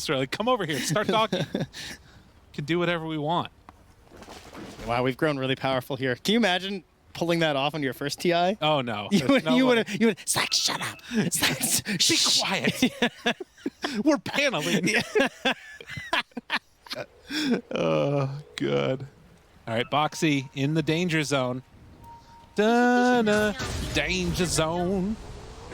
We're like, come over here, start talking. Can do whatever we want. Wow, we've grown really powerful here. Can you imagine pulling that off on your first TI? Oh no. You would it's like, shut up. It's like, be quiet. We're paneling. Oh, good. All right, Boxy in the danger zone. Dun, danger zone.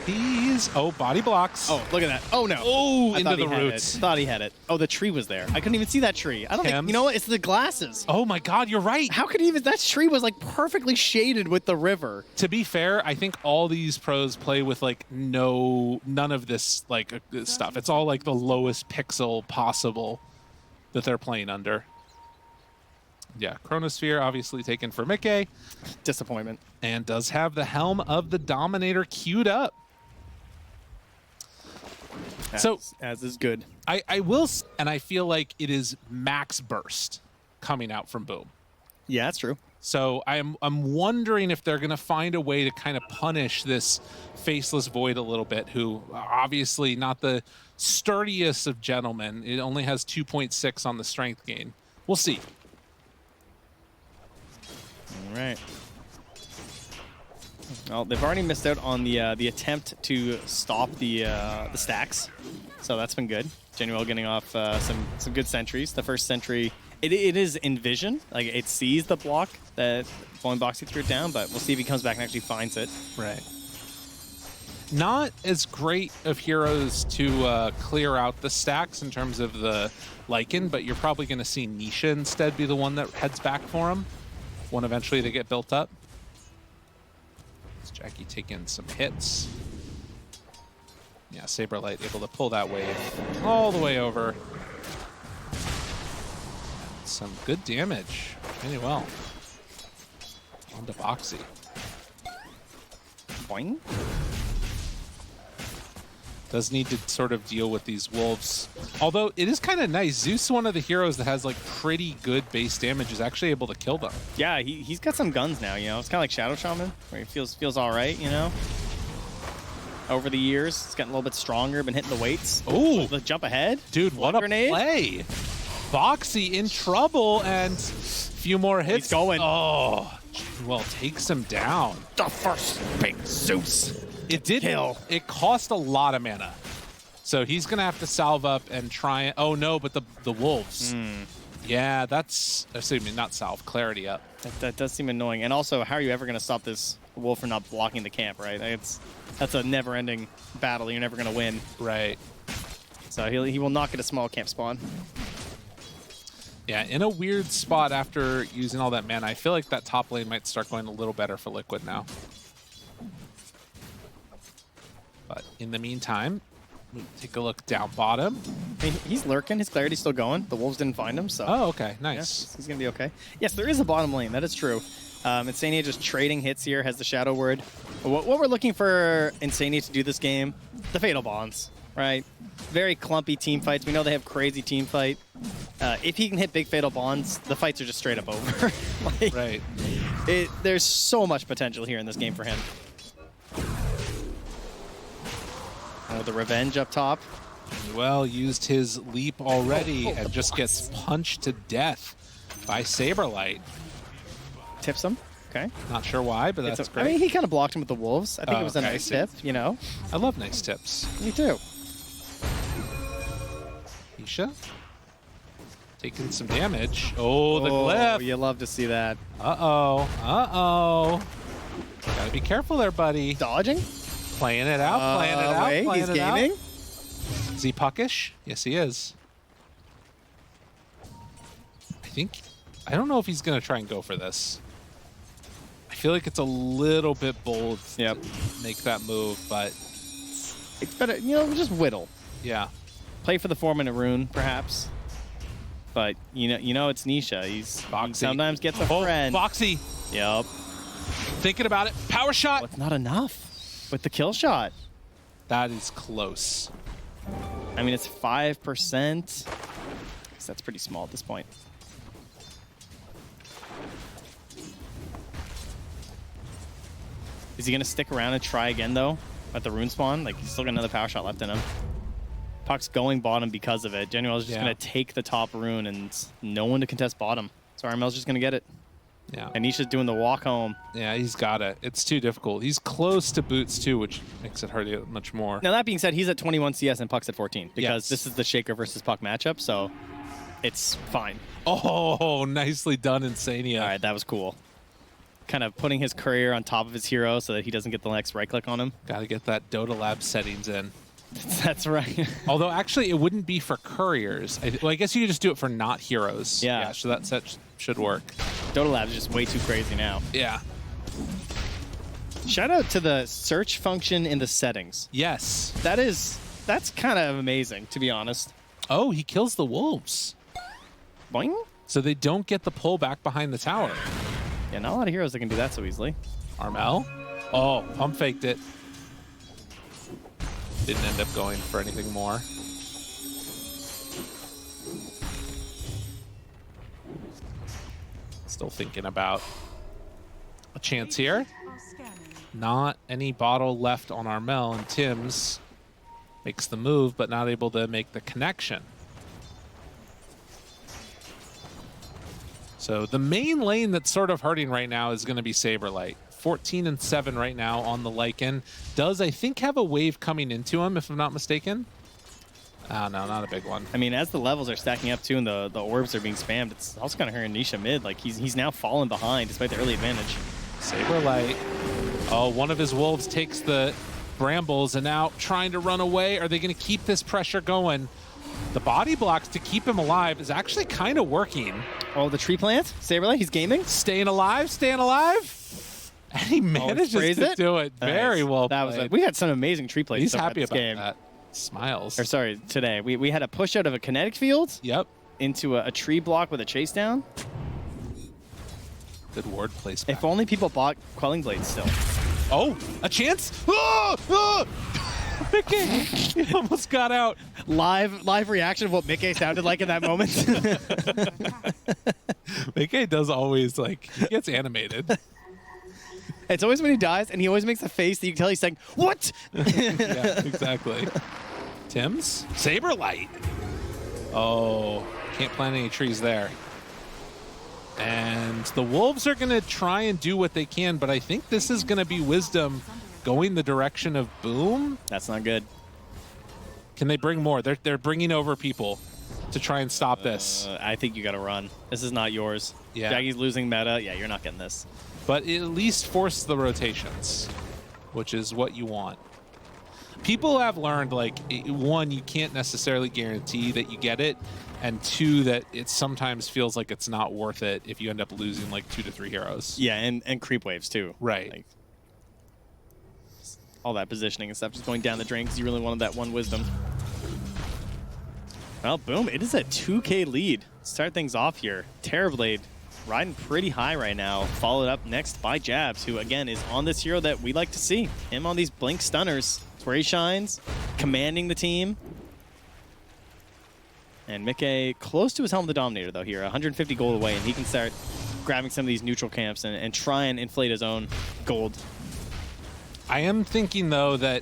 He's body blocks. Oh, look at that. Oh no. Oh, into the roots. Thought he had it. Oh, the tree was there. I couldn't even see that tree. I don't think, you know what? It's the glasses. Oh my God, you're right. How could he even, that tree was like perfectly shaded with the river. To be fair, I think all these pros play with like none of this like this stuff. It's all like the lowest pixel possible that they're playing under. Yeah, Chronosphere obviously taken for Mickey. Disappointment. And does have the Helm of the Dominator queued up. As is good. I will, and I feel like it is max burst coming out from Boom. Yeah, that's true. So I'm wondering if they're going to find a way to kind of punish this Faceless Void a little bit, who obviously not the sturdiest of gentlemen. It only has 2.6 on the strength gain. We'll see. All right. Well, they've already missed out on the attempt to stop the stacks, so that's been good. Genuel getting off some good sentries. The first sentry, it is in vision, like it sees the block that Falling Boxy threw it down, but we'll see if he comes back and actually finds it. Right. Not as great of heroes to clear out the stacks in terms of the Lycan, but you're probably going to see Nisha instead be the one that heads back for him when eventually they get built up. Jackie taking some hits. Yeah, Saberlight able to pull that wave all the way over. Some good damage. Really well. On to Boxy. Boing. Does need to sort of deal with these wolves. Although it is kind of nice. Zeus, one of the heroes that has like pretty good base damage, is actually able to kill them. Yeah, he's got some guns now, you know. It's kind of like Shadow Shaman, where he feels all right, you know. Over the years, it's gotten a little bit stronger, been hitting the weights. Oh, the jump ahead. Dude, what a grenade. Play. Boxy in trouble, and a few more hits. He's going. Oh, well, takes him down. The first big Zeus. It did kill. It cost a lot of mana. So he's going to have to salve up and try. Oh, no, but the wolves. Yeah, that's, assuming not salve, clarity up. That does seem annoying. And also, how are you ever going to stop this wolf from not blocking the camp, right? That's a never-ending battle. You're never going to win. Right. So he will not get a small camp spawn. Yeah, in a weird spot after using all that mana. I feel like that top lane might start going a little better for Liquid now. But in the meantime, we take a look down bottom. I mean, he's lurking. His clarity's still going. The wolves didn't find him, so... Oh, okay. Nice. Yeah, he's going to be okay. Yes, there is a bottom lane. That is true. Insania just trading hits here, has the Shadow Word. What we're looking for Insania to do this game, the Fatal Bonds, right? Very clumpy team fights. We know they have crazy team fight. If he can hit big Fatal Bonds, the fights are just straight up over. Like, right. There's so much potential here in this game for him. Oh, the revenge up top. Well, used his leap already and just gets punched to death by Saberlight. Tips him. Okay. Not sure why, but that's great. I mean, he kind of blocked him with the wolves. I think it was a nice tip, you know? I love nice tips. Me too. Isha taking some damage. Oh, the glyph. You love to see that. Uh-oh. Uh-oh. Gotta be careful there, buddy. Dodging? Playing it out, playing it out, wait, playing he's it gaming? out. Is he puckish? Yes, he is. I don't know if he's going to try and go for this. I feel like it's a little bit bold to make that move, but... It's better, you know, just whittle. Yeah. Play for the 4-minute rune, perhaps. But, you know it's Nisha. He sometimes gets a friend. Boxy. Yep. Thinking about it. Power shot. Well, it's not enough with the kill shot. That is close. I mean, it's 5%. So that's pretty small at this point. Is he going to stick around and try again, though, at the rune spawn? Like, he's still got another power shot left in him. Puck's going bottom because of it. Genuel's just going to take the top rune and no one to contest bottom. So RML's just going to get it. Yeah. And Nisha's doing the walk home. Yeah, he's got it. It's too difficult. He's close to boots too, which makes it hurt much more. Now that being said, he's at 21 CS and Puck's at 14 because this is the Shaker versus Puck matchup, so it's fine. Oh, nicely done, Insania. All right, that was cool. Kind of putting his career on top of his hero so that he doesn't get the next right click on him. Got to get that Dota Lab settings in. That's right. Although actually it wouldn't be for couriers. Well, I guess you could just do it for not heroes. Yeah. So that set should work. Dota Lab's just way too crazy now. Yeah. Shout out to the search function in the settings. Yes. That's kind of amazing, to be honest. Oh, he kills the wolves. Boing. So they don't get the pull back behind the tower. Yeah, not a lot of heroes that can do that so easily. Armel. Oh, pump faked it. Didn't end up going for anything more. Still thinking about a chance here. Not any bottle left on Armel, and Tim's makes the move, but not able to make the connection. So the main lane that's sort of hurting right now is going to be Saberlight. 14 and 7 right now on the Lycan. Does, I think, have a wave coming into him, if I'm not mistaken. Oh, no, not a big one. I mean, as the levels are stacking up, too, and the orbs are being spammed, it's also kind of hurting Nisha mid. Like, he's now fallen behind, despite the early advantage. Saberlight. Oh, one of his wolves takes the brambles and now trying to run away. Are they going to keep this pressure going? The body blocks to keep him alive is actually kind of working. Oh, the tree plant? Saberlight, he's gaming? Staying alive, staying alive. And he manages to do it very well. That was we had some amazing tree plays. He's happy about game. that. Smiles. Or sorry, today. We had a push out of a kinetic field. Yep. Into a tree block with a chase down. Good word placement. If only people bought Quelling Blades still. Oh, a chance? Oh, oh! Mickey, he almost got out. Live reaction of what Mickey sounded like in that moment. Mickey does always, like, he gets animated. It's always when he dies, and he always makes a face that you can tell he's saying, "What?" Yeah, exactly. Tim's? Saberlight. Oh, can't plant any trees there. And the Wolves are going to try and do what they can, but I think this is going to be Wisdom going the direction of Boom. That's not good. Can they bring more? They're bringing over people to try and stop this. I think you got to run. This is not yours. Yeah. Jaggy's losing meta. Yeah, you're not getting this. But it at least forces the rotations, which is what you want. People have learned, like, one, you can't necessarily guarantee that you get it, and two, that it sometimes feels like it's not worth it if you end up losing like 2 to 3 heroes. Yeah, and creep waves too. Right. Like, all that positioning and stuff just going down the drain because you really wanted that one Wisdom. Well, boom, it is a 2K lead. Start things off here. Terrorblade riding pretty high right now, followed up next by Jabs, who again is on this hero that we like to see. Him on these blink stunners. It's where he shines, commanding the team. And Mickey close to his Helm of the Dominator though here, 150 gold away, and he can start grabbing some of these neutral camps and try and inflate his own gold. I am thinking though that,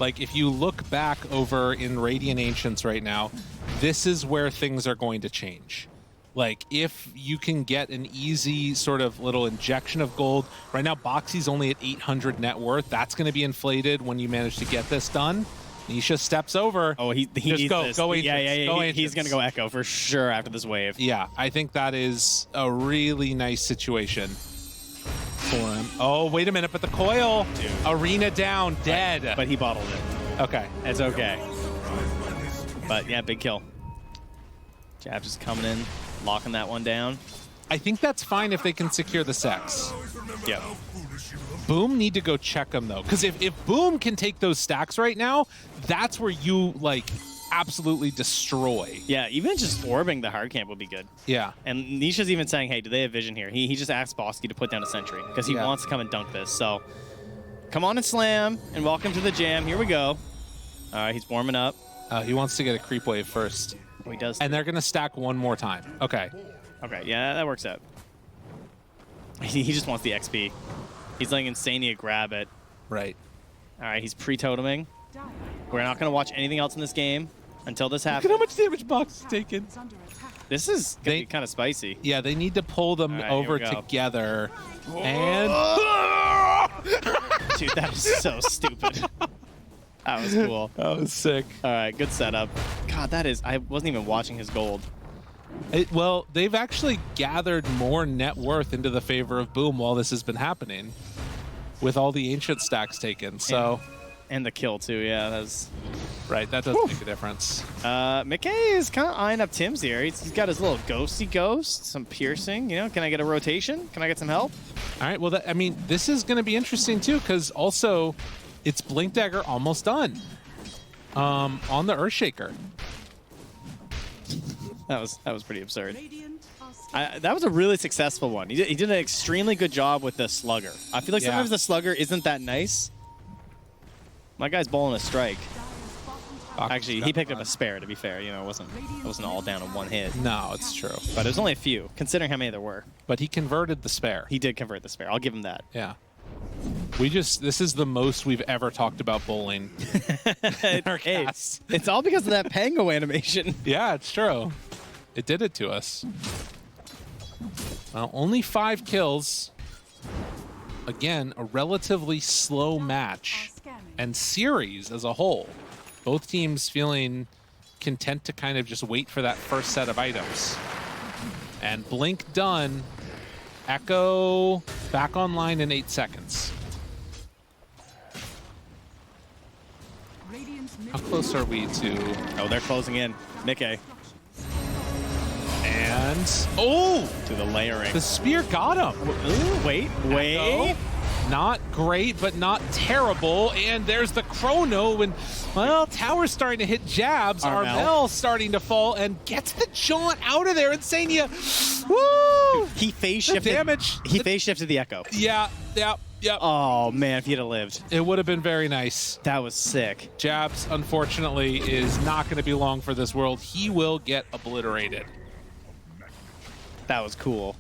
like, if you look back over in Radiant Ancients right now, this is where things are going to change. Like, if you can get an easy sort of little injection of gold. Right now, Boxy's only at 800 net worth. That's going to be inflated when you manage to get this done. Nisha steps over. Oh, he needs this. Go Ancients. Yeah. Go He's going to go Echo for sure after this wave. Yeah, I think that is a really nice situation for him. Oh, wait a minute, but the coil. Dude. Arena down, dead. But he bottled it. Okay. It's okay. But yeah, big kill. Jab just coming in, locking that one down. I think that's fine if they can secure the sex. Yeah. Boom need to go check him though, because if Boom can take those stacks right now, that's where you like absolutely destroy. Yeah, even just orbing the hard camp would be good. Yeah. And Nisha's even saying, hey, do they have vision here? He just asked Bosky to put down a sentry because he wants to come and dunk this. So come on and slam and welcome to the jam. Here we go. All right, he's warming up. He wants to get a creep wave first. Oh, he does. And they're going to stack one more time. Okay. Okay, yeah, that works out. He just wants the XP. He's letting Insania grab it. Right. All right, he's pre-toteming. We're not going to watch anything else in this game. until this Look at happens. how much damage Box is taking. This is gonna be kind of spicy. Yeah, they need to pull them All right, over here we go. together. And Dude, that was so stupid. That was cool. that was sick. All right, good setup. God, that is. I wasn't even watching his gold. Well, they've actually gathered more net worth into the favor of Boom while this has been happening, with all the ancient stacks taken. So, And the kill too. Yeah, that was. right, that does make a difference. McKay is kind of eyeing up Tim's here. He's got his little ghosty ghost, some piercing. You know, can I get a rotation? Can I get some help? All right, well, I mean, this is going to be interesting too, because also, it's Blink Dagger almost done on the Earthshaker. That was pretty absurd. That was a really successful one. He did an extremely good job with the slugger. I feel like Yeah. sometimes the slugger isn't that nice. My guy's bowling a strike. Actually, he picked up a spare. To be fair, you know, it wasn't all down in one hit. No, it's true. But it was only a few, considering how many there were. But he converted the spare. He did convert the spare. I'll give him that. Yeah. This is the most we've ever talked about bowling. in our Hey, casts. it's all because of that Pango animation. Yeah, it's true. It did it to us. Well, only 5 kills. Again, a relatively slow match and series as a whole. Both teams feeling content to kind of just wait for that first set of items. And Blink done. Echo back online in 8 seconds. How close are we to... Oh, they're closing in. Mickey And... Oh! to the layering. The spear got him. Ooh, wait. Echo. Not great, but not terrible. And there's the chrono. And, well, Tower's starting to hit jabs. Armel starting to fall and gets the jaunt out of there. Insania. Woo! He phase The shifted. damage. He phase shifted the Echo. Yeah. Oh man, if he'd have lived, It would have been very nice. that was sick. Jabs, unfortunately, is not going to be long for this world. He will get obliterated. That was cool.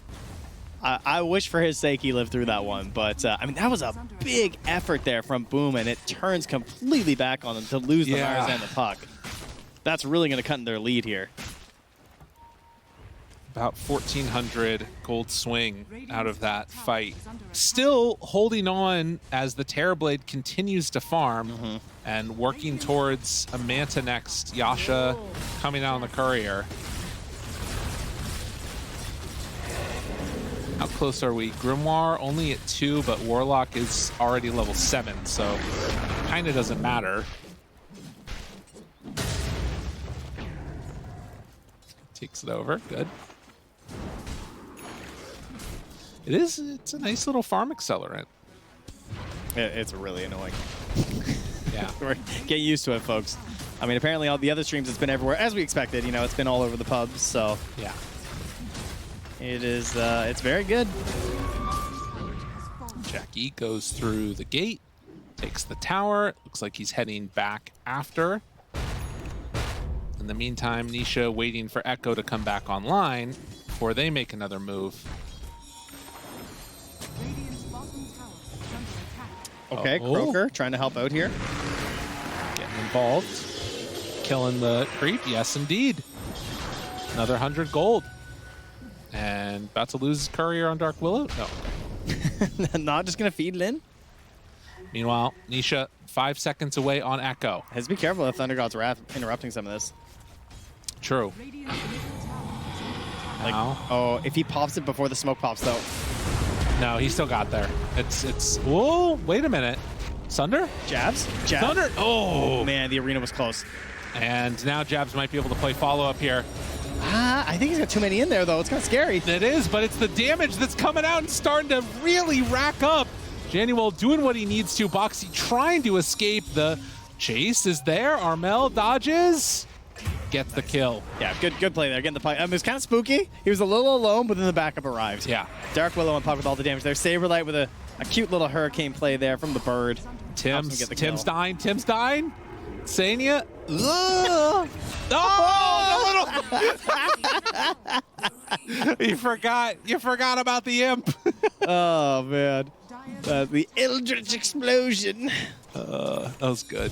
I wish for his sake he lived through that one, but I mean that was a big effort there from Boom, and it turns completely back on them to lose the Yeah. Mars and the puck. That's really going to cut in their lead here. About 1,400 gold swing out of that fight. Still holding on as the Terrorblade continues to farm and working towards a Manta next. Yasha coming out on the Courier. How close are we? Grimoire only at 2, but Warlock is already level 7, so kind of doesn't matter. Takes it over, good. It's a nice little farm accelerant. It's really annoying. Yeah. Get used to it, folks. I mean, apparently all the other streams, it's been everywhere, as we expected. You know, it's been all over the pubs, so Yeah. it is. It's very good. Jackie goes through the gate, takes the tower. Looks like he's heading back after. In the meantime, Nisha waiting for Echo to come back online before they make another move. Okay, Oh. Croaker trying to help out here. Getting involved. Killing the creep. Yes, indeed. Another 100 gold. And about to lose his courier on Dark Willow? No. Not just gonna feed Lin. Meanwhile, Nisha 5 seconds away on Echo. Has to be careful of Thunder God's Wrath interrupting some of this. True. Like, Now. oh, if he pops it before the smoke pops, though. No, he still got there. It's. Whoa, wait a minute. Sunder? Jabs? Jabs? Thunder! Oh! Man, the arena was close. And now Jabs might be able to play follow-up here. I think he's got too many in there, though. It's kind of scary. It is, but it's the damage that's coming out and starting to really rack up. Januel doing what he needs to. Boxy trying to escape. The chase is there. Armel dodges. Gets the kill. Yeah, good play there. Getting the pipe. It was kind of spooky. He was a little alone, but then the backup arrived. Yeah. Dark Willow and Puck with all the damage there. Saberlight with a cute little hurricane play there from the bird. Helps him get the Tim's kill. dying. Tim's dying. Sania. Oh, You forgot about the imp. Oh, man. The Eldritch Explosion. That was good.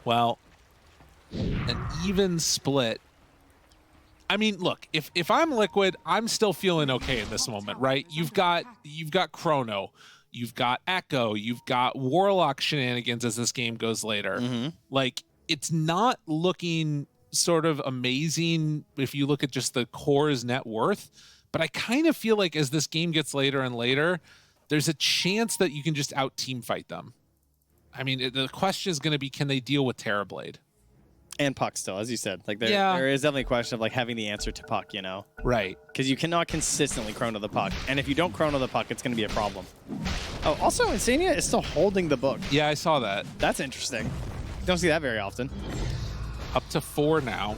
Well, an even split. I mean, look, if I'm Liquid, I'm still feeling okay in this moment, right? You've got Chrono, you've got Echo, you've got Warlock shenanigans as this game goes later. Like, it's not looking sort of amazing if you look at just the core's net worth, but I kind of feel like as this game gets later and later, there's a chance that you can just out team fight them. I mean, the question is going to be, can they deal with Terrorblade? And Puck still, as you said. Like there is definitely a question of like having the answer to Puck, you know? Right. Because you cannot consistently chrono the Puck. And if you don't chrono the Puck, it's going to be a problem. Oh, also, Insania is still holding the book. Yeah, I saw that. That's interesting. Don't see that very often. Up to 4 now.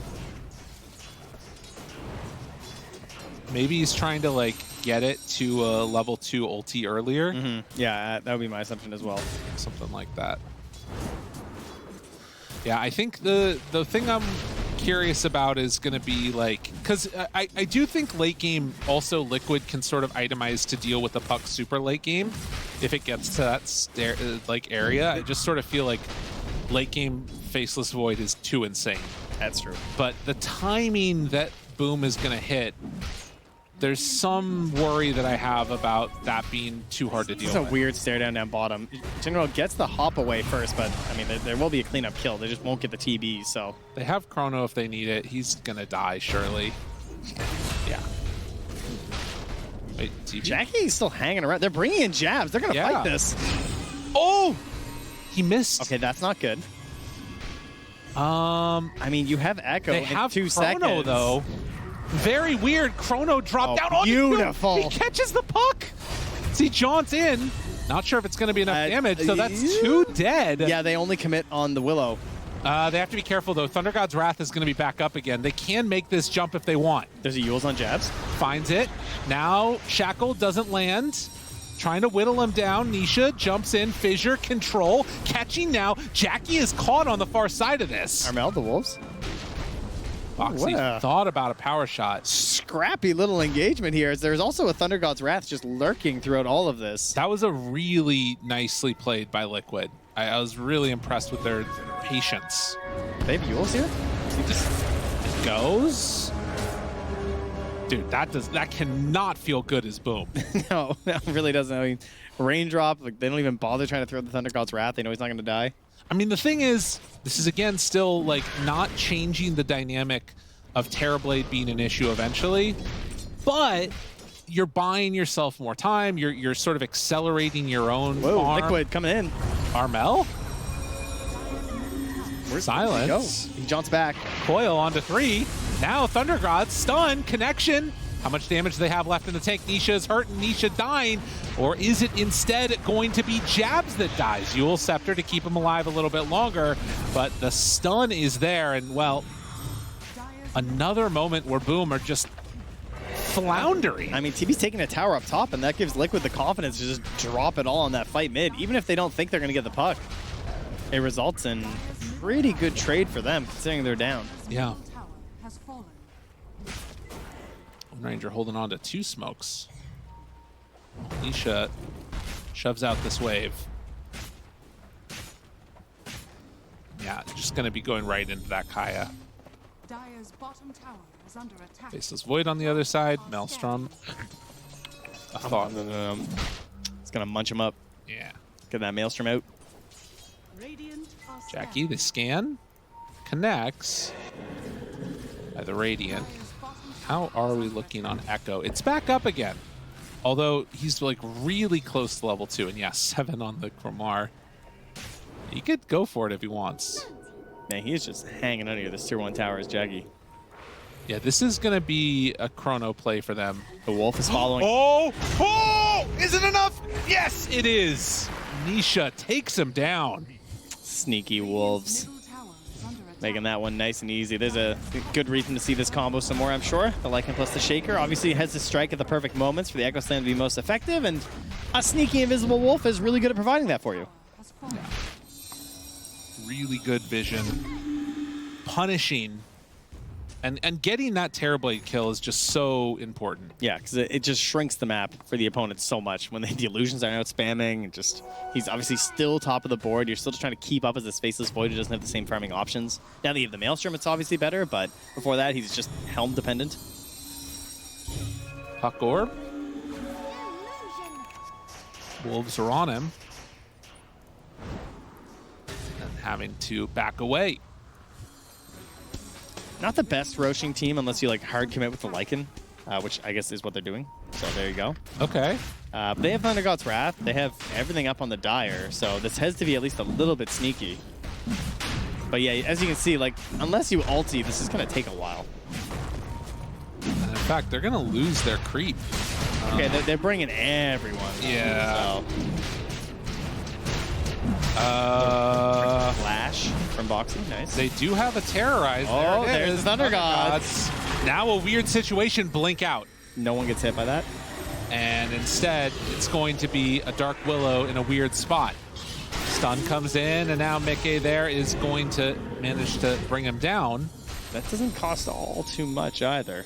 Maybe he's trying to like get it to a level 2 ulti earlier. Yeah, that would be my assumption as well. Something like that. Yeah, I think the thing I'm curious about is going to be like, because I do think late game also Liquid can sort of itemize to deal with the Puck super late game if it gets to that like area. I just sort of feel like late game Faceless Void is too insane. That's true. But the timing that Boom is going to hit, there's some worry that I have about that being too hard to deal with. It's a weird stare down bottom. General gets the hop away first, but I mean, there will be a cleanup kill. They just won't get the TB, so. They have Chrono if they need it. He's going to die, surely. Yeah. Wait, TB? Jackie's still hanging around. They're bringing in jabs. They're going to fight this. Oh! He missed. Okay, that's not good. I mean, you have Echo they in have 2 Chrono, seconds. though. Very weird. Chrono dropped down on beautiful. He catches the puck. See, jaunts in. Not sure if it's going to be enough damage, so that's 2 dead. Yeah, they only commit on the Willow. They have to be careful, though. Thunder God's Wrath is going to be back up again. They can make this jump if they want. There's a Yules on jabs. Finds it. Now Shackle doesn't land. Trying to whittle him down. Nisha jumps in. Fissure, control. Catching now. Jackie is caught on the far side of this. Armel, the Wolves. Foxy thought about a power shot. Scrappy little engagement here. There's also a Thunder God's Wrath just lurking throughout all of this. That was a really nicely played by Liquid. I was really impressed with their patience. They have Yules here? It goes. Dude, that cannot feel good as Boom. No, that really doesn't. I mean, Raindrop, like, they don't even bother trying to throw the Thunder God's Wrath. They know he's not going to die. I mean, the thing is, this is, again, still, like, not changing the dynamic of Terrorblade being an issue eventually, but you're buying yourself more time. You're sort of accelerating your own farm. Liquid coming in. Armel? Where's Silence. He jaunts back. Coil onto 3. Now Thunder God, stun, connection. How much damage do they have left in the tank? Nisha is hurt and Nisha dying. Or is it instead going to be Jabs that dies? Yule Scepter to keep him alive a little bit longer. But the stun is there. And, well, another moment where Boom are just floundering. I mean, TB's taking a tower up top, and that gives Liquid the confidence to just drop it all on that fight mid. Even if they don't think they're going to get the puck, it results in pretty good trade for them, considering they're down. Yeah. Ranger holding on to 2 smokes. Nisha shoves out this wave. Yeah, just going to be going right into that Kaya. Faceless Void on the other side. Maelstrom. A thought. It's going to munch him up. Yeah. Get that Maelstrom out. Jackie, the scan. Connects. By the Radiant. How are we looking on Echo? It's back up again. Although he's like really close to level 2. And yes, 7 on the Gromar. He could go for it if he wants. Man, he's just hanging under here. This tier 1 tower is Jaggy. Yeah, this is going to be a chrono play for them. The Wolf is following. Oh! Is it enough? Yes, it is. Nisha takes him down. Sneaky Wolves. Making that one nice and easy. There's a good reason to see this combo some more, I'm sure. The Lycan plus the Shaker obviously has to strike at the perfect moments for the Echo Slam to be most effective, and a sneaky Invisible Wolf is really good at providing that for you. Yeah. Really good vision. Punishing And getting that Terrorblade kill is just so important. Yeah, because it just shrinks the map for the opponents so much when the illusions are out spamming. And just he's obviously still top of the board. You're still just trying to keep up as this Faceless Void who doesn't have the same farming options. Now that you have the Maelstrom, it's obviously better, but before that, he's just Helm dependent. Puck Orb. Wolves are on him. And having to back away. Not the best Roshing team unless you like hard commit with the Lycan, which I guess is what they're doing. So there you go. Okay. But they have Thunder God's Wrath. They have everything up on the Dire, so this has to be at least a little bit sneaky. But yeah, as you can see, like unless you ulti, this is gonna take a while. And in fact, they're gonna lose their creep. Okay, they're bringing everyone. Yeah. So. Flash from Boxing, nice. They do have a Terrorize. Oh, there it there's is. the Thunder Gods. Now a weird situation, blink out. No one gets hit by that. And instead, it's going to be a Dark Willow in a weird spot. Stun comes in, and now Mickey there is going to manage to bring him down. That doesn't cost all too much either.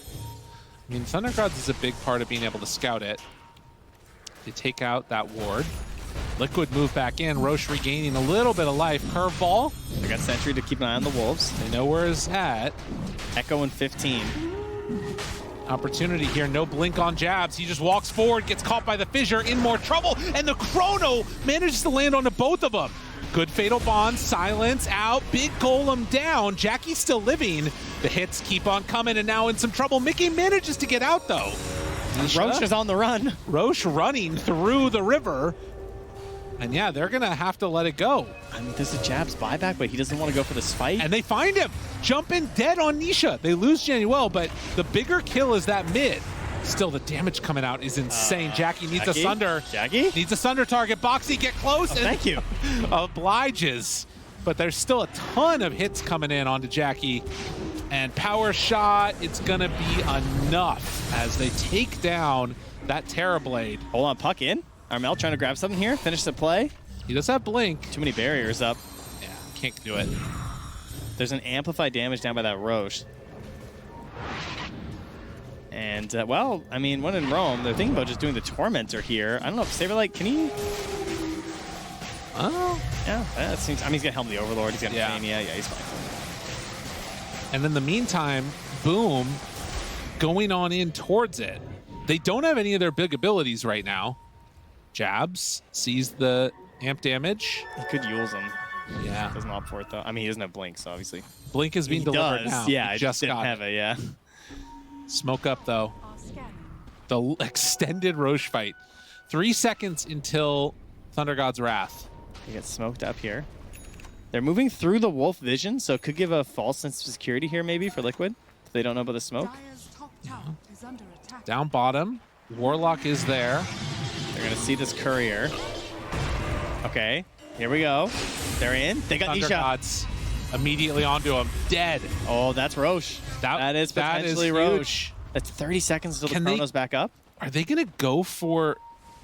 I mean, Thunder Gods is a big part of being able to scout it. They take out that ward. Liquid move back in. Roche regaining a little bit of life. Curveball. They got Sentry to keep an eye on the Wolves. They know where it's at. Echo in 15. Opportunity here. No blink on jabs. He just walks forward, gets caught by the fissure, in more trouble, and the Chrono manages to land onto both of them. Good Fatal Bond, silence out, big Golem down. Jackie's still living. The hits keep on coming, and now in some trouble. Mickey manages to get out, though. Roche is on the run. Roche running through the river. And yeah, they're going to have to let it go. I mean, there's a Jab's buyback, but he doesn't want to go for this fight. And they find him. Jumping dead on Nisha. They lose Januel, but the bigger kill is that mid. Still, the damage coming out is insane. Jackie needs a Sunder. Jackie? Needs a Sunder target. Boxy, get close. Oh, thank you. Obliges. But there's still a ton of hits coming in onto Jackie. And power shot, it's going to be enough as they take down that Terrorblade. Hold on, puck in. Armel trying to grab something here. Finish the play. He does have Blink. Too many barriers up. Yeah, can't do it. There's an amplified damage down by that Roche. And, well, I mean, when in Rome, they're thinking about just doing the Tormentor here. I don't know if Saberlight, can he? Oh. Yeah, that seems, I mean, he's going to helm the Overlord. He's going to Mania. Yeah, he's fine. And in the meantime, Boom going on in towards it. They don't have any of their big abilities right now. Jabs sees the amp damage. He could use him. Yeah. Doesn't opt for it, though. I mean, he doesn't have Blink, so obviously. Blink is being delivered now. Yeah, he I just didn't got have it, yeah. Smoke up, though. The extended Roche fight. 3 seconds until Thunder God's Wrath. They get smoked up here. They're moving through the Wolf Vision, so it could give a false sense of security here, maybe, for Liquid. If they don't know about the smoke. Down bottom. Warlock is there. They're going to see this Courier. Okay, here we go. They're in. They got Thunder Nisha. Gods immediately onto him. Dead. Oh, that's Roche. That is potentially Roche. That's 30 seconds until the Chrono's back up. Are they going to go for...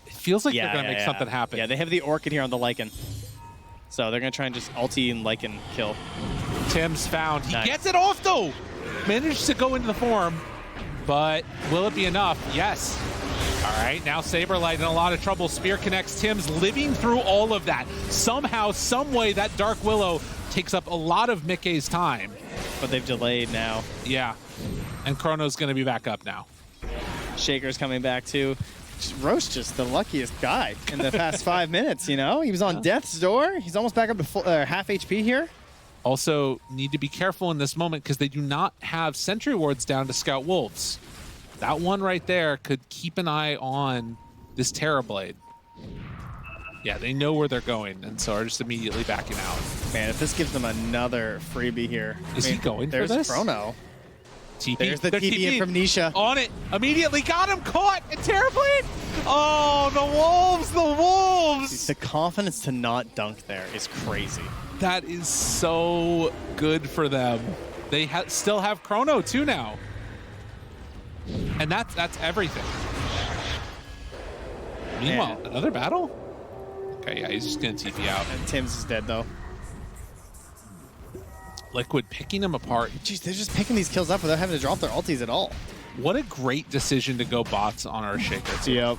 It feels like they're going to make something happen. Yeah, they have the Orchid here on the Lycan. So they're going to try and just ulti and Lycan kill. Tim's found. He Nice. gets it off, though. Managed to go into the form. But will it be enough? Yes. All right, now Saberlight in a lot of trouble. Spear connects. Tim's living through all of that. Somehow, some way, that Dark Willow takes up a lot of Mickey's time. But they've delayed now. Yeah. And Chrono's going to be back up now. Shaker's coming back, too. Roche just the luckiest guy in the past 5 minutes, you know? He was on death's door. He's almost back up to full, half HP here. Also, need to be careful in this moment because they do not have sentry wards down to scout wolves. That one right there could keep an eye on this Terrorblade. Yeah, they know where they're going, and so are just immediately backing out. Man, if this gives them another freebie here. Is he going for this? There's Chrono. TP. There's the They're TP in from Nisha. On it. Immediately got him caught. And Terrorblade. Oh, the Wolves. The Wolves. The confidence to not dunk there is crazy. That is so good for them. They still have Chrono, too, now. And that's everything. Meanwhile, another battle? Okay, yeah, he's just going to TP out. And Tim's is dead, though. Liquid picking him apart. Jeez, they're just picking these kills up without having to drop their ultis at all. What a great decision to go bots on our Shaker too. Yep.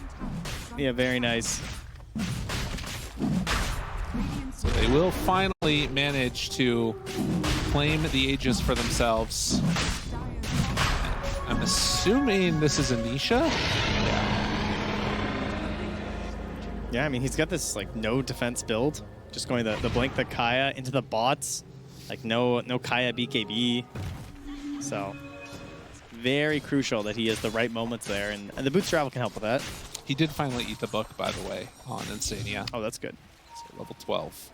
Yeah, very nice. So they will finally manage to claim the Aegis for themselves. I'm assuming this is Anisha? Yeah, I mean, he's got this, like, no defense build. Just going the Blink, the Kaya into the bots. Like, no Kaya BKB. So, very crucial that he has the right moments there. And the boots travel can help with that. He did finally eat the book, by the way, on Insania. Oh, that's good. So level 12.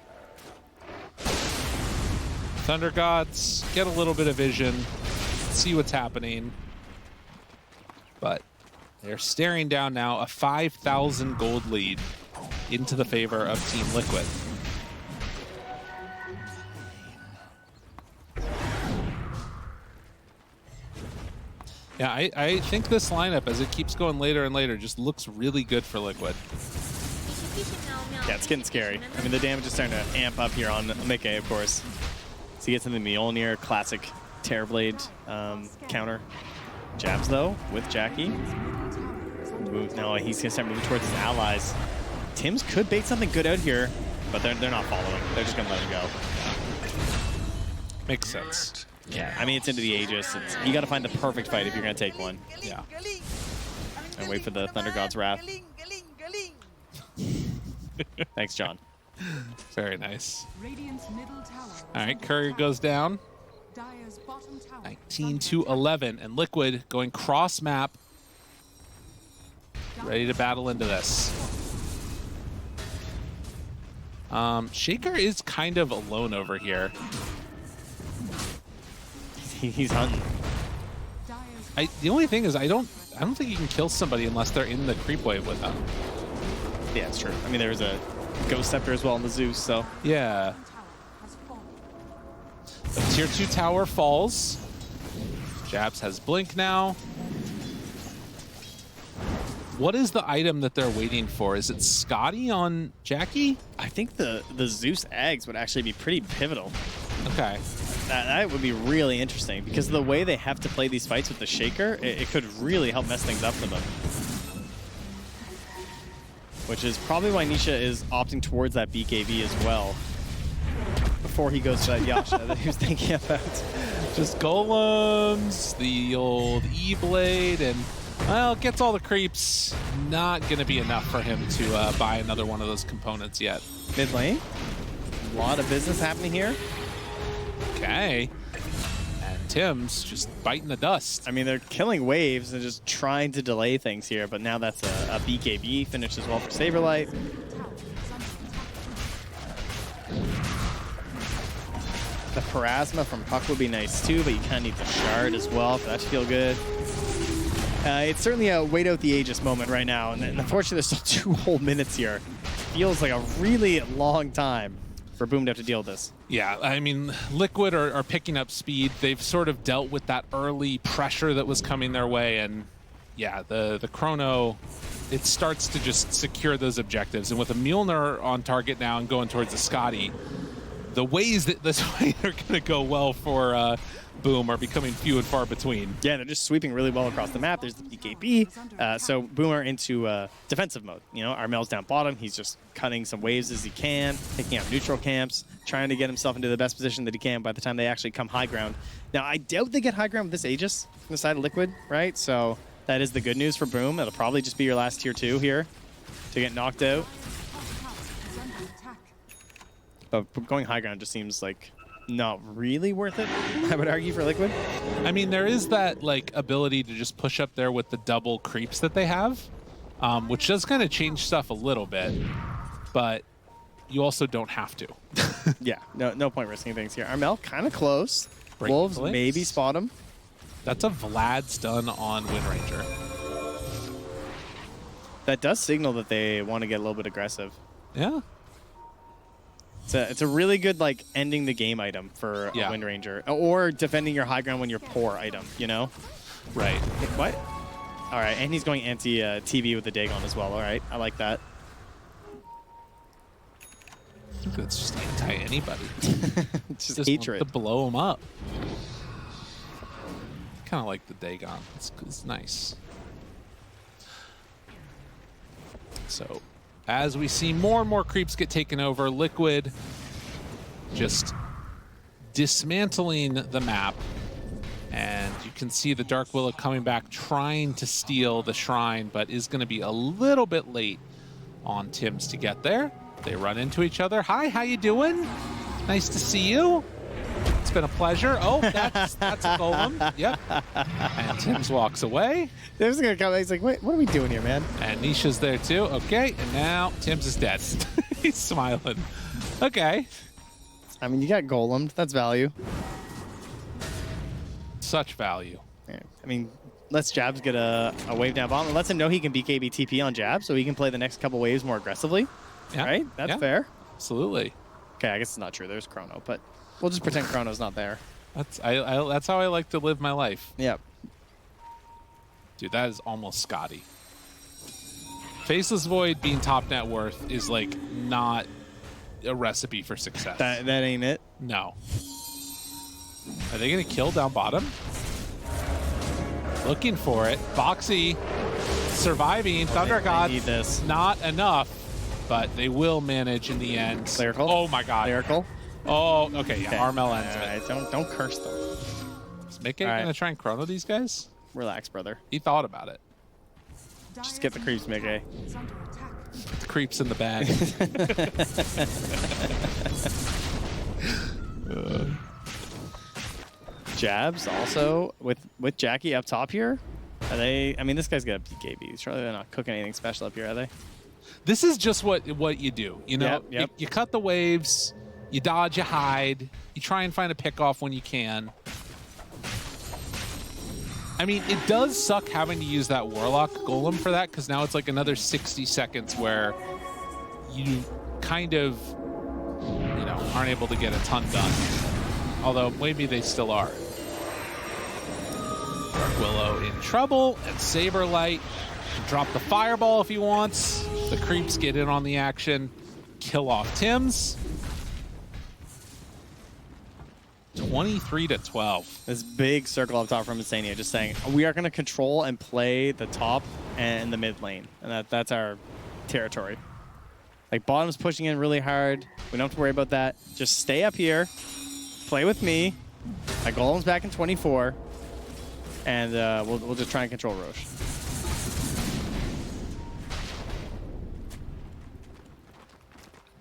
Thunder Gods get a little bit of vision, see what's happening. But they're staring down now a 5,000 gold lead into the favor of Team Liquid. Yeah, I think this lineup, as it keeps going later and later, just looks really good for Liquid. Yeah, it's getting scary. I mean, the damage is starting to amp up here on Mickey, of course. So he gets in the Mjolnir, classic Terrorblade counter. Jabs, though, with Jackie. No, he's going to start moving towards his allies. Tim's could bait something good out here, but they're not following. They're just going to let him go. Makes sense. Yeah, I mean, it's into the Aegis. You got to find the perfect fight if you're going to take one. Yeah. And wait for the Thunder God's wrath. Thanks, John. Very nice. All right, Courier goes down. 19-11, and Liquid going cross map. Ready to battle into this. Shaker is kind of alone over here. He's hunting. The only thing is I don't think you can kill somebody unless they're in the creep wave with them. Yeah, it's true. I mean, there was a Ghost Scepter as well in the Zeus, so. Yeah. The tier 2 tower falls. Jabs has Blink now. What is the item that they're waiting for? Is it Scotty on Jackie? I think the Zeus eggs would actually be pretty pivotal. Okay. That would be really interesting because of the way they have to play these fights with the Shaker, it could really help mess things up for them. Which is probably why Nisha is opting towards that BKB as well. Before he goes to that Yasha that he was thinking about. Just golems, the old E-Blade, and, well, gets all the creeps. Not going to be enough for him to buy another one of those components yet. Mid lane. A lot of business happening here. Okay. And Tim's just biting the dust. I mean, they're killing waves and just trying to delay things here, but now that's a BKB finish as well for Saberlight. The Parasma from Puck would be nice too, but you kind of need the Shard as well for that to feel good. It's certainly a wait out the Aegis moment right now, and unfortunately there's still 2 whole minutes here. Feels like a really long time for Boom to have to deal with this. Yeah, I mean, Liquid are picking up speed. They've sort of dealt with that early pressure that was coming their way, and yeah, the Chrono, it starts to just secure those objectives. And with a Mjolnir on target now and going towards the Scotty, the ways that this fight are going to go well for Boom are becoming few and far between. Yeah, they're just sweeping really well across the map. There's the BKB. So Boom are into defensive mode. You know, Armel's down bottom. He's just cutting some waves as he can, picking up neutral camps, trying to get himself into the best position that he can by the time they actually come high ground. Now, I doubt they get high ground with this Aegis from the side of Liquid, right? So that is the good news for Boom. It'll probably just be your last tier 2 here to get knocked out. But going high ground just seems like not really worth it, I would argue, for Liquid. I mean, there is that like ability to just push up there with the double creeps that they have, which does kind of change stuff a little bit, but you also don't have to. Yeah, no point risking things here. Armel kind of close. Break Wolves the maybe spot him. That's a Vlad stun on Windranger. That does signal that they want to get a little bit aggressive. Yeah. It's a really good, like, ending the game item for a Windranger. Or defending your high ground when you're poor item, you know? Right. What? All right, and he's going anti-TV with the Dagon as well. All right, I like that. I think that's just anti-anybody. It's just Just hatred. want to blow them up. Kind of like the Dagon. It's nice. So, as we see more and more creeps get taken over, Liquid just dismantling the map. And you can see the Dark Willow coming back, trying to steal the shrine, but is going to be a little bit late on Tim's to get there. They run into each other. Hi, how you doing? Nice to see you. It's been a pleasure. Oh, that's a golem. Yep. And Tim's walks away. Tim's gonna come. He's like, wait, what are we doing here, man? And Nisha's there too. Okay, and now Tim's is dead. He's smiling. Okay. I mean, you got golemed. That's value. Such value. Yeah. I mean, let's Jabs get a wave down bottom. It lets him know he can BKB TP on Jabs, so he can play the next couple waves more aggressively. Yeah. Right? That's fair. Absolutely. Okay, I guess it's not true. There's Chrono, but we'll just pretend Chrono's not there. That's how I like to live my life. Yep. Dude, that is almost Scotty. Faceless Void being top net worth is like not a recipe for success. That ain't it. No. Are they gonna kill down bottom? Looking for it. Boxy surviving. Thunder God. Need this. Not enough, but they will manage in the end. Lyrical. Oh my God. Lyrical. Oh, okay. Yeah. Armel ends All it. right, don't curse them. Is Mickey All right. gonna try and chrono these guys? Relax, brother. He thought about it. Just get the creeps, Mickey. The creeps in the bag. Jabs also with Jackie up top here. Are they? I mean, this guy's got a BKB. Surely they're not cooking anything special up here, are they? This is just what you do. You know, Yep. You cut the waves, you dodge, you hide, you try and find a pick off when you can. I mean, it does suck having to use that Warlock Golem for that, because now it's like another 60 seconds where you kind of, you know, aren't able to get a ton done. Although maybe they still are. Dark Willow in trouble, and Saberlight can drop the fireball if he wants. The creeps get in on the action, kill off Tim's. 23-12. This big circle up top from Insania just saying, we are going to control and play the top and the mid lane. And that's our territory. Like, bottom's pushing in really hard. We don't have to worry about that. Just stay up here. Play with me. My golem's back in 24. And we'll just try and control Roche.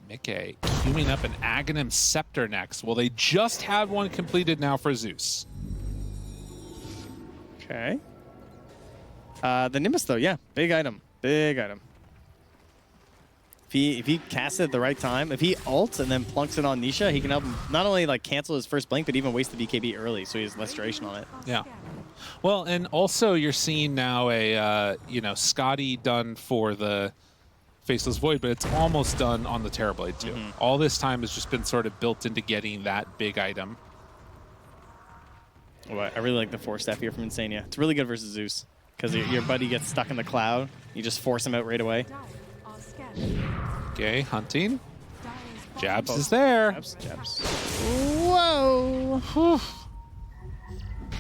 Mickey queuing up an Aghanim Scepter next. Well, they just had one completed now for Zeus. Okay. The Nimbus, though, yeah. Big item. Big item. If he casts it at the right time, if he ults and then plunks it on Nisha, he can help him not only like cancel his first blink, but even waste the BKB early, so he has less duration on it. Yeah. Well, and also you're seeing now a, you know, Scotty done for the Faceless Void, but it's almost done on the Terrorblade too. All this time has just been sort of built into getting that big item. Oh, I really like the 4-step here from Insania. It's really good versus Zeus, because your buddy gets stuck in the cloud. You just force him out right away. Okay, hunting. Jabs is there. Jabs. Whoa! Whew.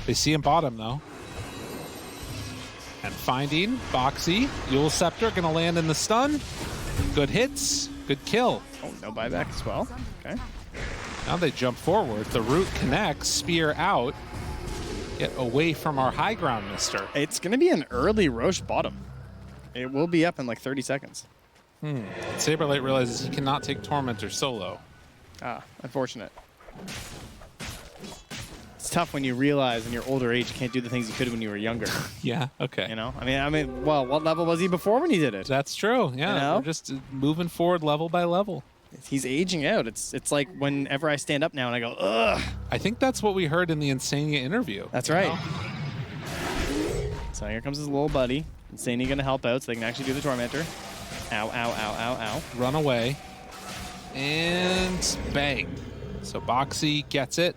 They see him bottom though. And finding Boxy. Yule Scepter gonna land in the stun. Good hits. Good kill. Oh, no buyback as well. Okay. Now they jump forward. The root connects. Spear out. Get away from our high ground, mister. It's going to be an early Roche bottom. It will be up in like 30 seconds. Saberlight realizes he cannot take Tormentor solo. Ah, unfortunate. It's tough when you realize in your older age you can't do the things you could when you were younger. Yeah, okay. You know? I mean, well, what level was he before when he did it? That's true. Yeah, You know? we're just moving forward level by level. He's aging out. It's like whenever I stand up now and I go, ugh. I think that's what we heard in the Insania interview. That's you right. know? So here comes his little buddy. Insania going to help out so they can actually do the Tormentor. Ow, ow, ow, ow, ow. Run away. And bang. So Boxy gets it.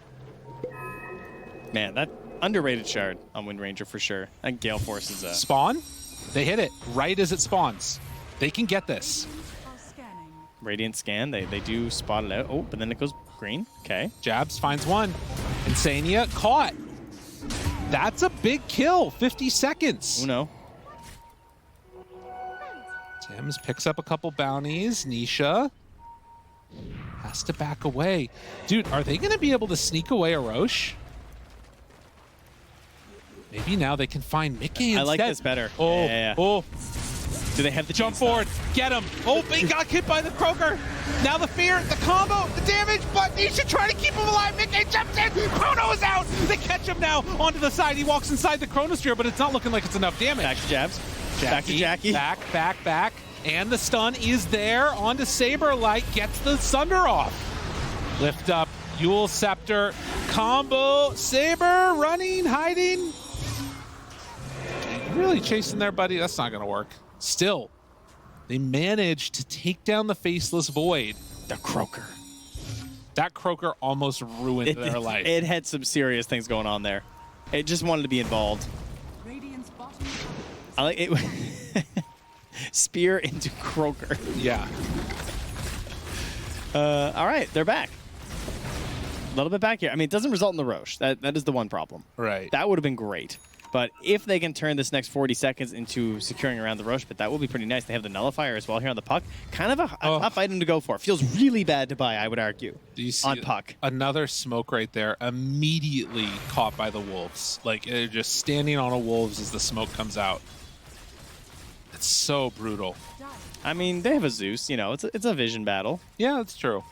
Man, that underrated shard on Wind Ranger for sure. That Gale Force is Spawn. They hit it right as it spawns. They can get this. Radiant scan. They do spot it out. Oh, but then it goes green. Okay. Jabs finds one. Insania caught. That's a big kill. 50 seconds. Uno. Tim's picks up a couple bounties. Nisha has to back away. Dude, are they going to be able to sneak away a Roche? Maybe now they can find Mickey instead. I like this better. Oh, yeah. oh. Do they have the Jump forward. Get him. Oh, he got hit by the Croaker. Now the fear, the combo, the damage, but Nisha trying to keep him alive. Mickey jumps in. Chrono is out. They catch him now onto the side. He walks inside the Chronosphere, but it's not looking like it's enough damage. Back to Jabs. Back to Jackie. Back. And the stun is there onto Saberlight. Gets the Sunder off. Lift up. Yule Scepter. Combo. Saber running, hiding. Really chasing their buddy. That's not going to work. Still, they managed to take down the Faceless Void. The Croaker. That Croaker almost ruined their life. It had some serious things going on there. It just wanted to be involved. I like it. Spear into Croaker. Yeah. All right, they're back. A little bit back here. I mean, it doesn't result in the Roche. That is the one problem. Right. That would have been great. But if they can turn this next 40 seconds into securing around the Roche, but that will be pretty nice. They have the Nullifier as well here on the Puck. Kind of a tough item to go for. Feels really bad to buy, I would argue, Do you see on Puck. Another smoke right there, immediately caught by the Wolves. Like, they're just standing on a Wolves as the smoke comes out. It's so brutal. I mean, they have a Zeus. You know, it's a vision battle. Yeah, that's true.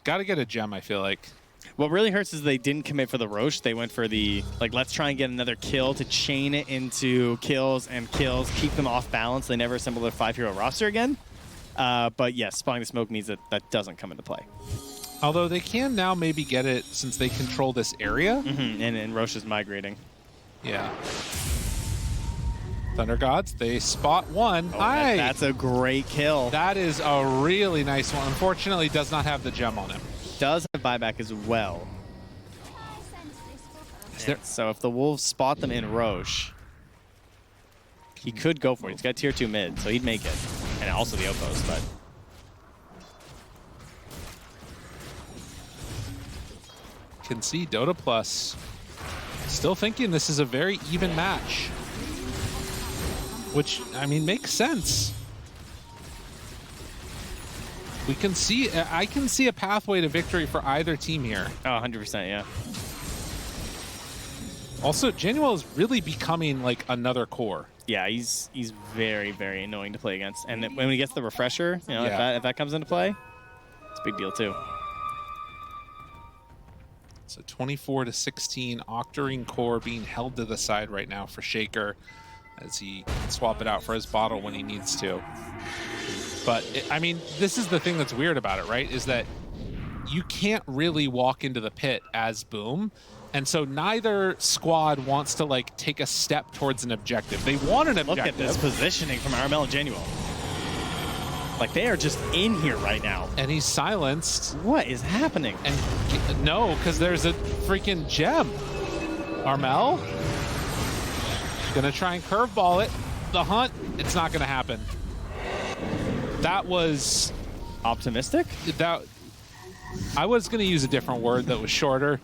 Got to get a gem, I feel like. What really hurts is they didn't commit for the Roche. They went for the, like, let's try and get another kill to chain it into kills and kills, keep them off balance. They never assemble their 5-hero roster again. But yes, spawning the smoke means that that doesn't come into play. Although they can now maybe get it since they control this area. And Roche is migrating. Yeah. Thunder Gods, they spot one. Oh, Hi. that's a great kill. That is a really nice one. Unfortunately, does not have the gem on him. Does have buyback as well. So if the Wolves spot them in Roche, he could go for it. He's got tier 2 mid, so he'd make it. And also the outpost, but... Can see Dota Plus still thinking this is a very even match. Which, I mean, makes sense. We can see, I can see a pathway to victory for either team here. Oh, 100%, yeah. Also, Januel is really becoming like another core. Yeah, he's very, very annoying to play against. And when he gets the refresher, you know, if that comes into play, it's a big deal too. So 24-16, Octarine core being held to the side right now for Shaker as he can swap it out for his bottle when he needs to. But, I mean, this is the thing that's weird about it, right? Is that you can't really walk into the pit as Boom. And so neither squad wants to, like, take a step towards an objective. They want an objective. Look at this positioning from Armel and Januel. Like, they are just in here right now. And he's silenced. What is happening? And no, because there's a freaking gem. Armel gonna try and curveball it. The hunt, it's not gonna happen. That was optimistic. That I was gonna use a different word that was shorter.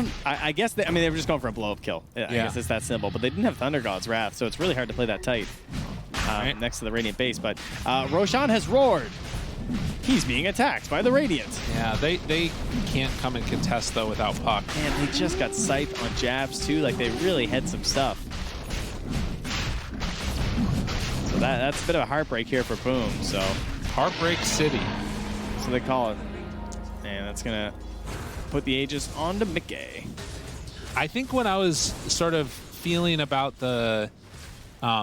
I guess they were just going for a blow-up kill. I guess it's that simple. But they didn't have Thunder God's Wrath, so it's really hard to play that tight next to the Radiant base. But Roshan has roared. He's being attacked by the Radiant. Yeah, they can't come and contest, though, without Puck. Man, they just got scythed on jabs, too. Like, they really had some stuff. So that's a bit of a heartbreak here for Boom. So Heartbreak City. So they call it. And that's going to put the Aegis onto Mickey. I think when I was sort of feeling about the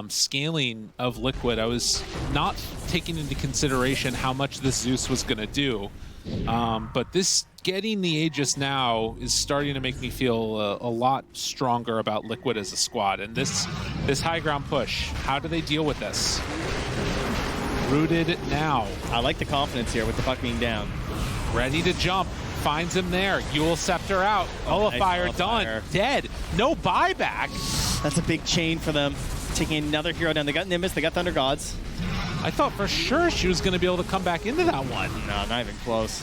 scaling of Liquid, I was not taking into consideration how much this Zeus was going to do. But this getting the Aegis now is starting to make me feel a lot stronger about Liquid as a squad. And this high ground push, how do they deal with this? Rooted now. I like the confidence here with the puck being down. Ready to jump. Finds him there. Yule Scepter out. Nullifier done. Dead. No buyback. That's a big chain for them. taking another hero down. They got Nimbus, they got Thunder Gods. I thought for sure she was going to be able to come back into that one. No, not even close.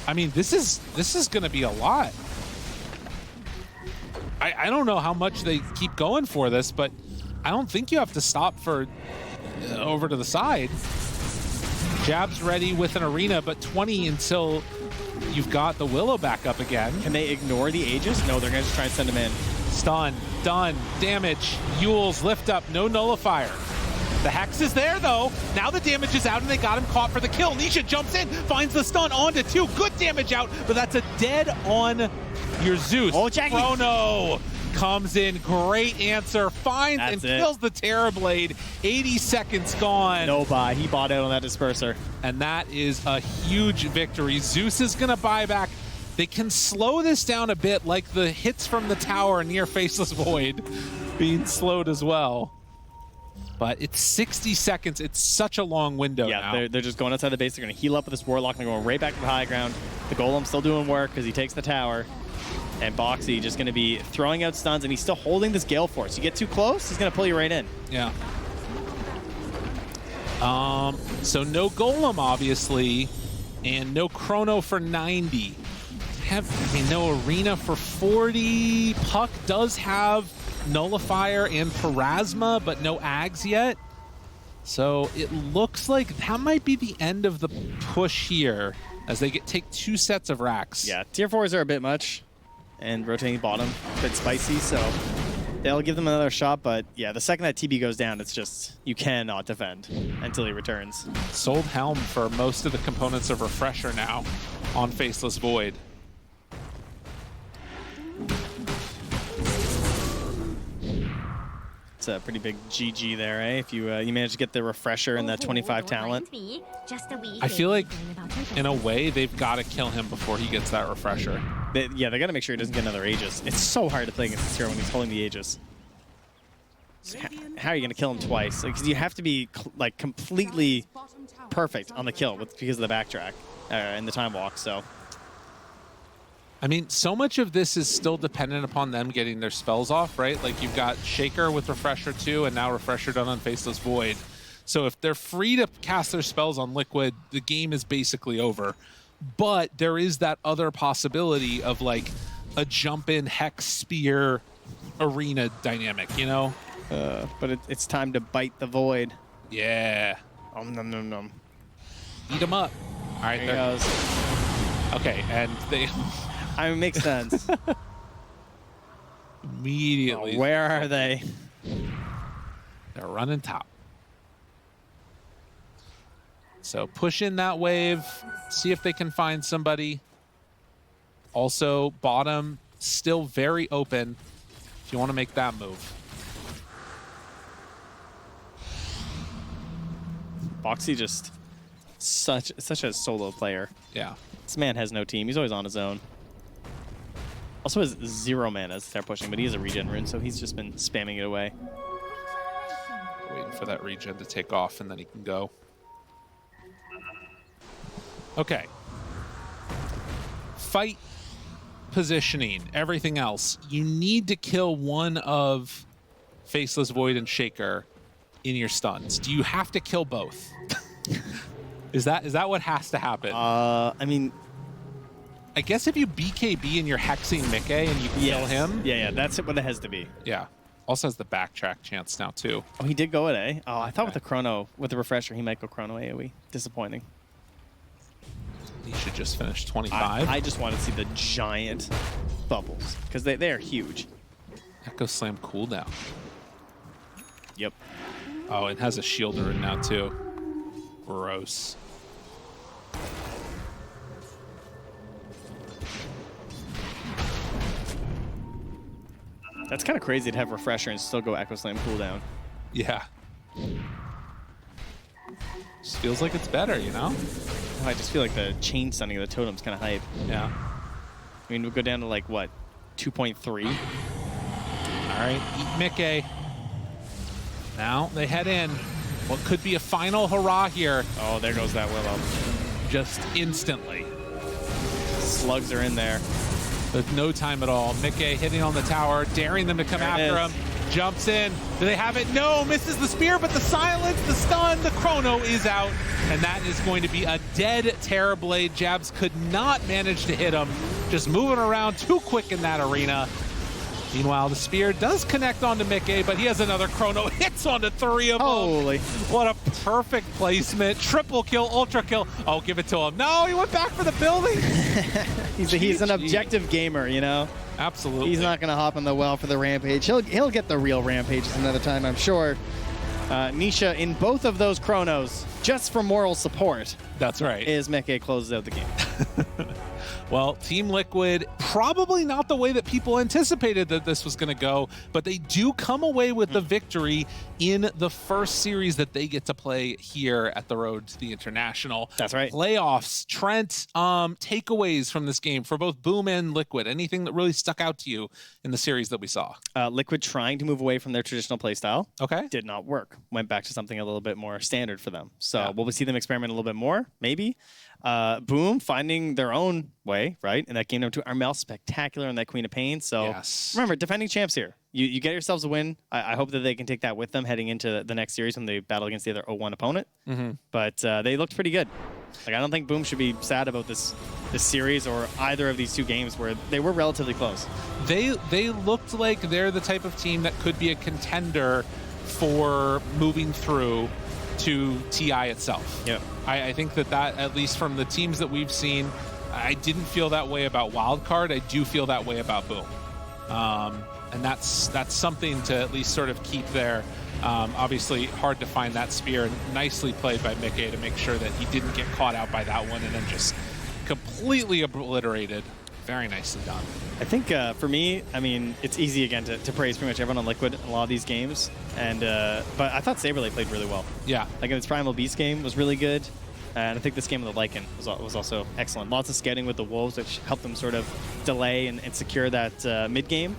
I mean, this is going to be a lot. I don't know how much they keep going for this, but I don't think you have to stop for over to the side. Jab's ready with an arena, but 20 until you've got the Willow back up again. Can they ignore the Aegis? No, they're going to just try and send him in. Stun, done, damage, Yules, lift up, no nullifier. The Hex is there, though. Now the damage is out, and they got him caught for the kill. Nisha jumps in, finds the stun onto 2. Good damage out, but that's a dead on your Zeus. Oh, Jackie. Chrono comes in, great answer, finds and kills the Terrorblade. 80 seconds gone. No buy, he bought out on that disperser. And that is a huge victory. Zeus is gonna buy back. They can slow this down a bit, like the hits from the tower near Faceless Void being slowed as well. But it's 60 seconds. It's such a long window now. Yeah, they're just going outside the base. They're going to heal up with this Warlock, and they're going right back to the high ground. The Golem's still doing work because he takes the tower. And Boxy just going to be throwing out stuns, and he's still holding this Gale Force. You get too close, he's going to pull you right in. Yeah. So no Golem, obviously, and no Chrono for 90. No Arena for 40. Puck does have Nullifier and Parasma, but no Ags yet. So it looks like that might be the end of the push here as they take 2 sets of racks. Yeah, tier 4s are a bit much, and rotating bottom a bit spicy, so they'll give them another shot. But yeah, the second that TB goes down, it's just, you cannot defend until he returns. Sold Helm for most of the components of Refresher now on Faceless Void. It's a pretty big GG there, eh? If you manage to get the Refresher and that 25 talent. I feel like, in a way, they've got to kill him before he gets that Refresher. They got to make sure he doesn't get another Aegis. It's so hard to play against this hero when he's holding the Aegis. So how are you going to kill him twice? Because you have to be like completely perfect on the kill because of the backtrack and the time walk. So. I mean, so much of this is still dependent upon them getting their spells off, right? Like, you've got Shaker with Refresher 2, and now Refresher done on Faceless Void. So if they're free to cast their spells on Liquid, the game is basically over. But there is that other possibility of, like, a jump-in Hex Spear Arena dynamic, you know? But it's time to bite the Void. Yeah. Nom, nom, nom. Eat them up. All right, there goes. Okay, and they... I mean, makes sense. Immediately. Oh, where are they? They're running top. So push in that wave, see if they can find somebody. Also, bottom still very open if you want to make that move. Boxy just such a solo player. Yeah. This man has no team. He's always on his own. Also has 0 mana as they're pushing, but he has a regen rune, so he's just been spamming it away. Waiting for that regen to take off, and then he can go. Okay. Fight, positioning, everything else. You need to kill one of Faceless Void and Shaker in your stuns. Do you have to kill both? Is that what has to happen? I mean, I guess if you BKB and you're hexing Mickey and you kill him. Yeah, that's what it has to be. Yeah. Also has the backtrack chance now, too. Oh, he did go at A? Oh, I thought with the Chrono, with the Refresher, he might go Chrono AoE. Disappointing. He should just finish 25. I just want to see the giant bubbles, because they are huge. Echo Slam cooldown. Yep. Oh, it has a shielder in now, too. Gross. That's kind of crazy to have Refresher and still go Echo Slam cooldown. Yeah. Just feels like it's better, you know? Oh, I just feel like the chain stunning of the totem's kind of hype. Yeah. I mean, we'll go down to like, what, 2.3? All right, eat Mickey. Now they head in. What could be a final hurrah here. Oh, there goes that Willow. Just instantly. Slugs are in there. With no time at all. Mickey hitting on the tower, daring them to come after him. Jumps in. Do they have it? No, misses the spear, but the silence, the stun, the chrono is out. And that is going to be a dead Terrorblade. Jabs could not manage to hit him. Just moving around too quick in that arena. Meanwhile, the spear does connect onto Mickey, but he has another chrono. Hits onto 3 of them. Holy. What a perfect placement. Triple kill, ultra kill. Oh, give it to him. No, he went back for the building. he's an objective gamer, you know? Absolutely. He's not going to hop in the well for the rampage. He'll get the real rampages another time, I'm sure. Nisha in both of those chronos, just for moral support. That's right. Is Mickey closes out the game. Well, Team Liquid, probably not the way that people anticipated that this was going to go, but they do come away with the victory in the first series that they get to play here at the Road to the International. That's right. Playoffs. Trent, takeaways from this game for both Boom and Liquid. Anything that really stuck out to you in the series that we saw? Liquid trying to move away from their traditional playstyle. Okay. Did not work. Went back to something a little bit more standard for them. So will we see them experiment a little bit more? Maybe. Boom finding their own way, right? In that game number 2, Armel spectacular in that Queen of Pain. So remember, defending champs here. You get yourselves a win. I hope that they can take that with them heading into the next series when they battle against the other 0-1 opponent. But they looked pretty good. Like, I don't think Boom should be sad about this series or either of these 2 games where they were relatively close. They looked like they're the type of team that could be a contender for moving through to TI itself. Yeah. I think that at least from the teams that we've seen, I didn't feel that way about Wildcard. I do feel that way about Boom. And that's something to at least sort of keep there. Obviously, hard to find that spear. Nicely played by Mickey to make sure that he didn't get caught out by that one and then just completely obliterated. Very nicely done. I think for me, I mean, it's easy again to praise pretty much everyone on Liquid in a lot of these games. And but I thought Saberlay played really well. Yeah. Like in its Primal Beast game was really good. And I think this game with the Lycan was also excellent. Lots of scouting with the Wolves, which helped them sort of delay and secure that mid game.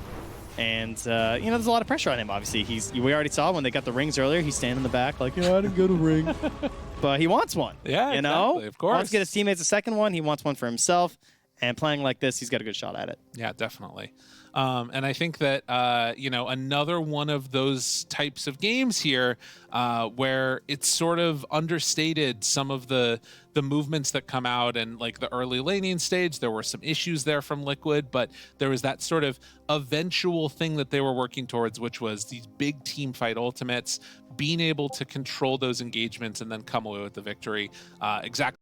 And you know, there's a lot of pressure on him. Obviously, we already saw when they got the rings earlier. He's standing in the back like, yeah, I didn't get a ring, but he wants one. Yeah, you know, exactly, of course. Wants to get his teammates a second one. He wants one for himself. And playing like this, he's got a good shot at it. Yeah, definitely. And I think that, you know, another one of those types of games here where it's sort of understated some of the movements that come out, and like the early laning stage, there were some issues there from Liquid, but there was that sort of eventual thing that they were working towards, which was these big team fight ultimates, being able to control those engagements and then come away with the victory. Exactly.